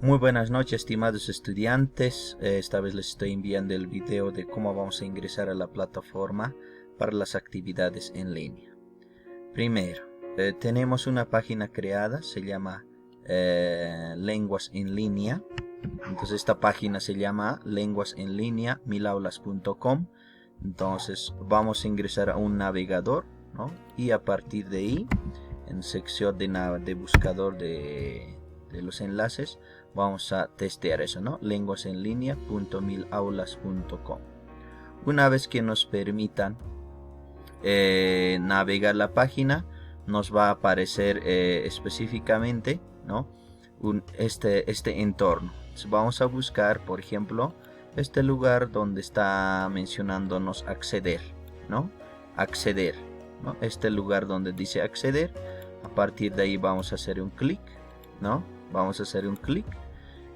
Muy buenas noches, estimados estudiantes. Esta vez les estoy enviando el video de cómo vamos a ingresar a la plataforma para las actividades en línea. Primero, tenemos una página creada, se llama Lenguas en Línea. Entonces esta página se llama Lenguas en Línea, milaulas.com. Entonces vamos a ingresar a un navegador, ¿no? Y a partir de ahí, en sección de buscador de los enlaces, vamos a testear eso, ¿no? lenguasenlinea.milaulas.com. Una vez que nos permitan navegar la página, nos va a aparecer específicamente, ¿no? este entorno. Entonces vamos a buscar, por ejemplo, este lugar donde está mencionándonos acceder, ¿no? Acceder, ¿no? Este lugar donde dice acceder. A partir de ahí vamos a hacer un clic, ¿no? Vamos a hacer un clic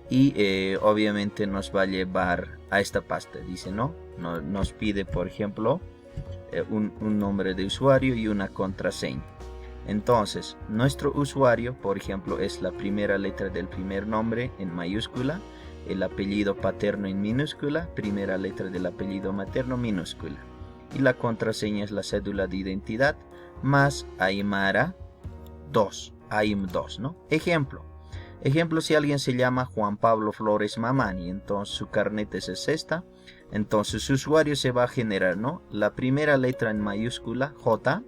y obviamente nos va a llevar a esta pasta. Dice, ¿no? Nos pide, por ejemplo, un nombre de usuario y una contraseña. Entonces, nuestro usuario, por ejemplo, es la primera letra del primer nombre en mayúscula, el apellido paterno en minúscula, primera letra del apellido materno minúscula. Y la contraseña es la cédula de identidad más Aymara 2, AIM2, ¿no? Ejemplo, si alguien se llama Juan Pablo Flores Mamani, entonces su carnet es esta, entonces su usuario se va a generar, ¿no? La primera letra en mayúscula, J,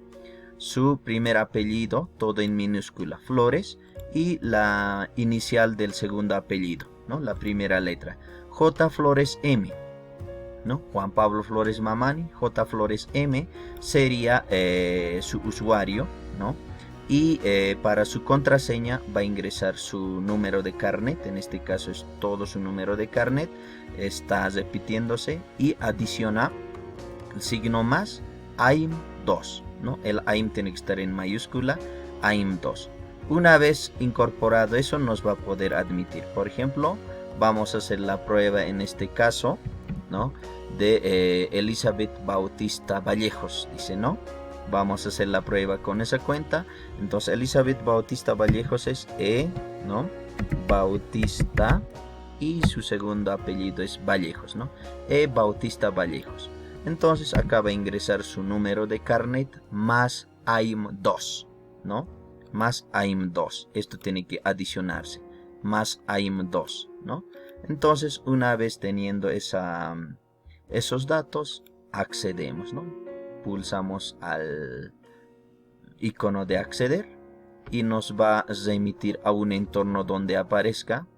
su primer apellido, todo en minúscula, Flores, y la inicial del segundo apellido, ¿no? La primera letra, J Flores M, ¿no? Juan Pablo Flores Mamani, J Flores M sería su usuario, ¿no? Y para su contraseña va a ingresar su número de carnet, en este caso es todo su número de carnet, está repitiéndose, y adiciona el signo más AIM2, ¿no? El AIM tiene que estar en mayúscula, AIM2. Una vez incorporado eso, nos va a poder admitir. Por ejemplo, vamos a hacer la prueba en este caso, ¿no? De Elizabeth Bautista Vallejos, dice, ¿no? Vamos a hacer la prueba con esa cuenta. Entonces Elizabeth Bautista Vallejos es ¿no? Bautista, y su segundo apellido es Vallejos, ¿no? Bautista Vallejos. Entonces acá va a ingresar su número de carnet más AIM2, ¿no? Más AIM2. Esto tiene que adicionarse. Más AIM2, ¿no? Entonces, una vez teniendo esos datos, accedemos, ¿no? Pulsamos al icono de acceder y nos va a remitir a un entorno donde aparezca,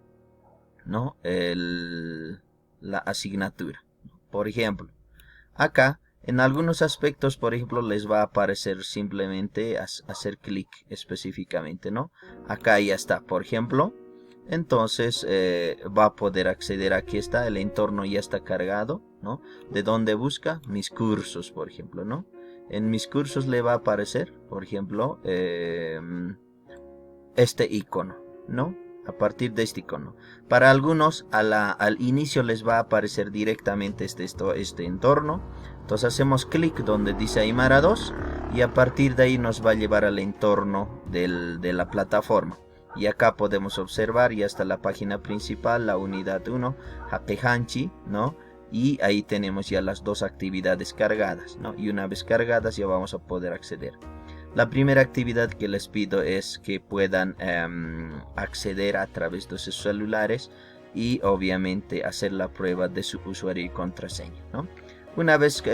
¿no? La asignatura. Por ejemplo, acá en algunos aspectos, por ejemplo, les va a aparecer simplemente hacer clic específicamente, ¿no? Acá ya está, por ejemplo. Entonces va a poder acceder. Aquí está, el entorno ya está cargado, ¿no? ¿De dónde busca? Mis cursos, por ejemplo, ¿no? En mis cursos le va a aparecer, por ejemplo, este icono, ¿no? A partir de este icono. Para algunos al inicio les va a aparecer directamente este entorno. Entonces hacemos clic donde dice Aymara 2 y a partir de ahí nos va a llevar al entorno de la plataforma. Y acá podemos observar, ya está la página principal, la unidad 1, Hapehanchi, ¿no? Y ahí tenemos ya las dos actividades cargadas, ¿no? Y una vez cargadas ya vamos a poder acceder. La primera actividad que les pido es que puedan acceder a través de sus celulares y obviamente hacer la prueba de su usuario y contraseña, ¿no? Una vez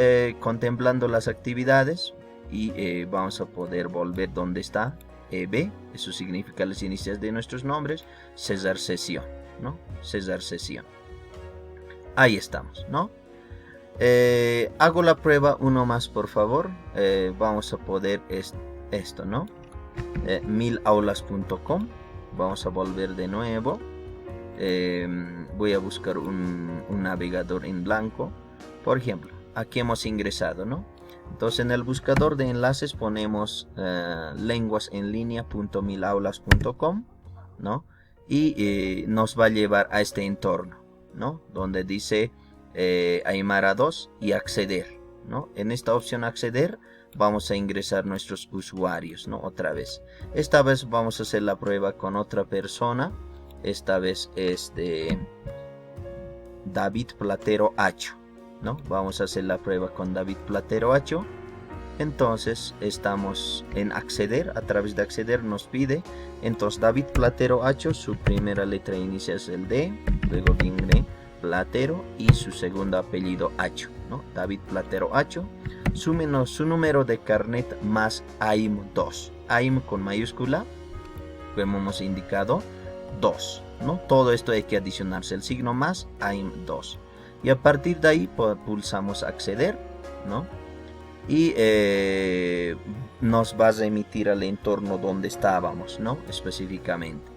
contemplando las actividades y vamos a poder volver donde está EB, eso significa las iniciales de nuestros nombres, cesar sesión, ¿no? Cesar sesión. Ahí estamos, ¿no? Hago la prueba uno más, por favor. Vamos a poder esto, ¿no? milaulas.com. Vamos a volver de nuevo. Voy a buscar un navegador en blanco. Por ejemplo, aquí hemos ingresado, ¿no? Entonces en el buscador de enlaces ponemos lenguasenlinea.milaulas.com, ¿no? Y nos va a llevar a este entorno, ¿no? Donde dice Aymara 2 y acceder, ¿no? En esta opción acceder vamos a ingresar nuestros usuarios, ¿no? Otra vez. Esta vez vamos a hacer la prueba con otra persona. esta vez es de David Platero Acho, ¿no? Vamos a hacer la prueba con David Platero Acho. Entonces estamos en acceder, a través de acceder nos pide, entonces David Platero Acho, su primera letra inicia es el D, luego viene Platero y su segundo apellido Acho, ¿no? David Platero Acho, su número de carnet más AIM 2, AIM con mayúscula, como hemos indicado, 2, ¿no? Todo esto hay que adicionarse el signo más AIM 2. Y a partir de ahí pulsamos acceder, ¿no? Y nos va a remitir al entorno donde estábamos, ¿no? Específicamente.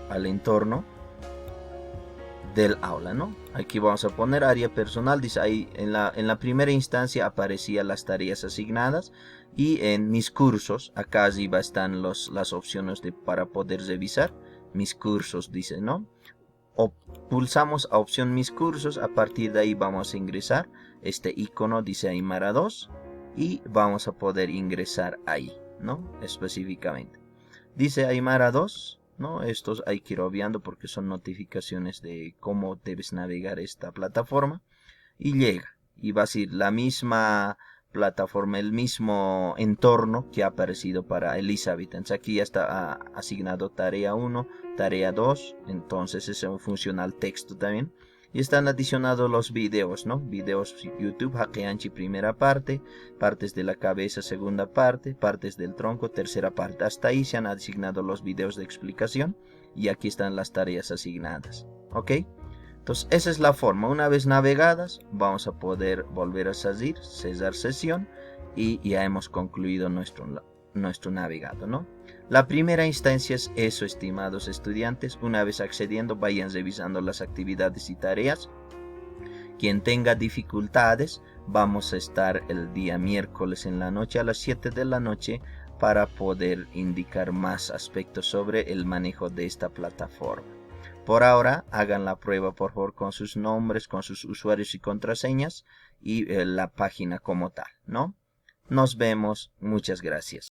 Al entorno del aula, ¿no? Aquí vamos a poner área personal, dice ahí en la primera instancia aparecían las tareas asignadas y en mis cursos, acá arriba están las opciones para poder revisar, mis cursos dice, ¿no? O pulsamos a opción mis cursos, a partir de ahí vamos a ingresar, este icono dice Aymara 2 y vamos a poder ingresar ahí, ¿no? Específicamente. Dice Aymara 2. ¿No? Estos hay que ir obviando porque son notificaciones de cómo debes navegar esta plataforma. Y llega. Y va a ser la misma plataforma, el mismo entorno que ha aparecido para Elizabeth. Entonces aquí ya está asignado tarea 1, tarea 2. Entonces eso funciona al texto también. Y están adicionados los videos, ¿no? Videos YouTube, Hakeanchi primera parte, partes de la cabeza segunda parte, partes del tronco tercera parte. Hasta ahí se han asignado los videos de explicación y aquí están las tareas asignadas, ¿ok? Entonces esa es la forma. Una vez navegadas vamos a poder volver a salir, cesar sesión y ya hemos concluido nuestro navegado, ¿no? La primera instancia es eso, estimados estudiantes. Una vez accediendo, vayan revisando las actividades y tareas. Quien tenga dificultades, vamos a estar el día miércoles en la noche a las 7 de la noche para poder indicar más aspectos sobre el manejo de esta plataforma. Por ahora, hagan la prueba por favor con sus nombres, con sus usuarios y contraseñas y la página como tal, ¿no? Nos vemos, muchas gracias.